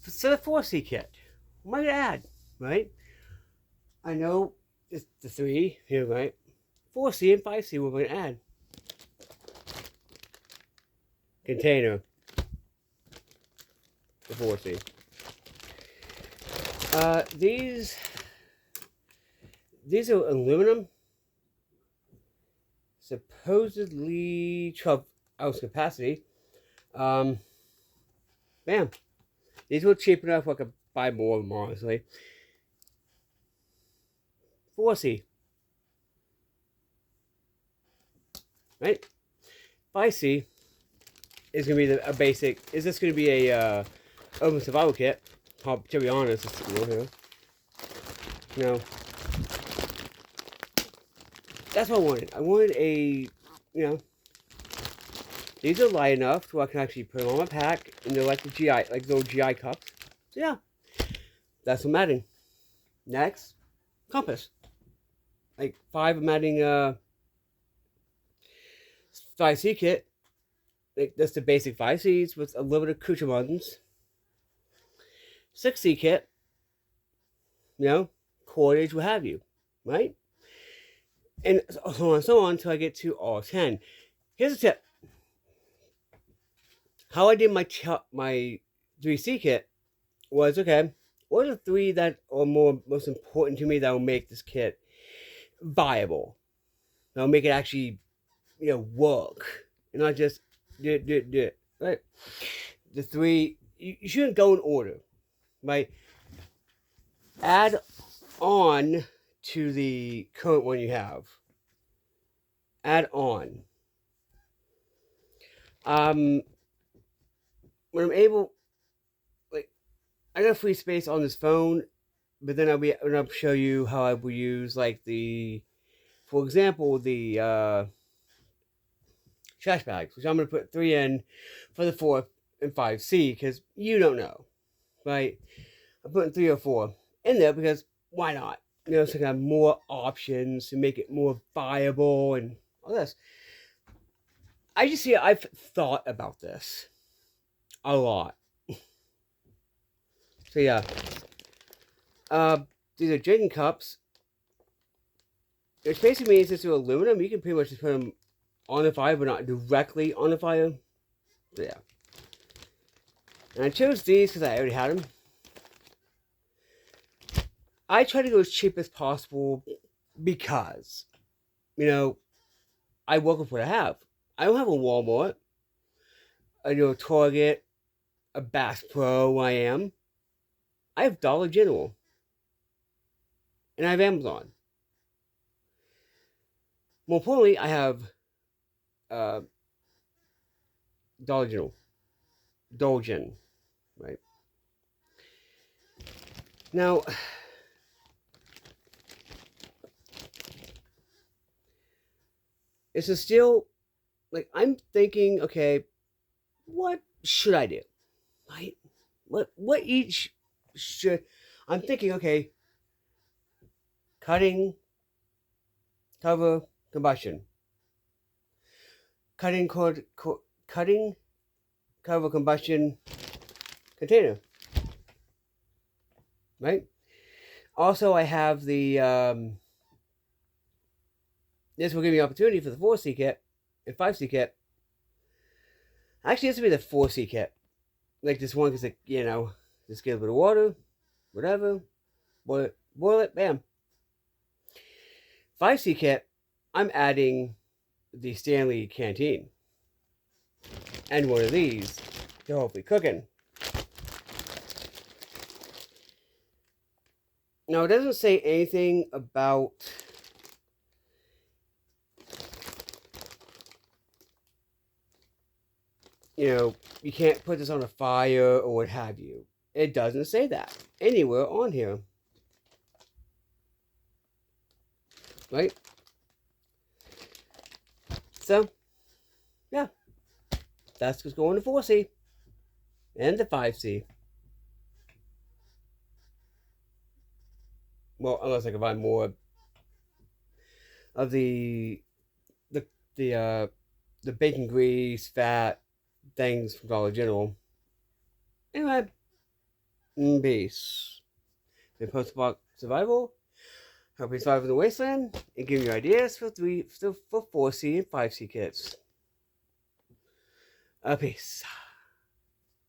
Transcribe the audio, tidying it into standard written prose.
So the 4C kit, what am I gonna add, right? I know it's the three here, right? 4C and 5C, we're gonna add container, the 4C. Uh, these these are aluminum, supposedly 12-ounce capacity. Um, Bam. These were cheap enough I could buy more of them, honestly. 4C, right? 5C is going to be a basic. Is this going to be a open survival kit? To be honest, it's here. No, that's what I wanted. I wanted a, you know, these are light enough so I can actually put them on my pack, and they're like the GI, like those GI cups. So yeah, that's what I'm adding. Next, compass. Like 5, I'm adding 5C kit. Like that's the basic 5Cs with a little bit of accoutrements. 6C kit, cordage, what have you, right? And so on and so on until I get to all 10. Here's a tip. How I did my 3C kit was, okay, what are the 3 that are most important to me that will make this kit viable? That'll make it actually, work. And not just do it. Right? The 3, you shouldn't go in order, right? Add on to the current one you have. Add on. When I'm able, like, I got free space on this phone, but then I'll show you how I will use, like, for example, the trash bags, which I'm going to put 3 in for the 4 and 5C, because you don't know, right? I'm putting 3 or 4 in there because why not? So I can have more options to make it more viable and all this. I've thought about this a lot. So yeah, uh, these are drinking cups. Which basically means since they're aluminum, you can pretty much just put them on the fire, but not directly on the fire. So yeah. And I chose these because I already had them. I try to go as cheap as possible because, I work with what I have. I don't have a Walmart, a Target, a Bass Pro. I have Dollar General, and I have Amazon. More importantly, I have uh, Dollar General, Dolgen, right? Now, it's still like I'm thinking, okay, what should I do? Right? What each should I'm thinking, okay, cutting, cover, combustion. Cutting, cover, combustion, container. Right? Also, I have the this will give me opportunity for the 4C kit and 5C kit. Actually, this will be the 4C kit. Like this one, because, just get a bit of water, whatever, boil it, bam. 5C kit, I'm adding the Stanley canteen and one of these to hopefully cooking. Now, it doesn't say anything about you can't put this on a fire or what have you. It doesn't say that anywhere on here. Right? So, yeah. That's what's going to 4C and the 5C. Well, unless I can find more of the the uh the bacon grease, fat things from Dollar General. Anyway, Peace. In post-apocalyptic survival, help you survive in the wasteland, and give you ideas for 4C and 5C kits. Peace.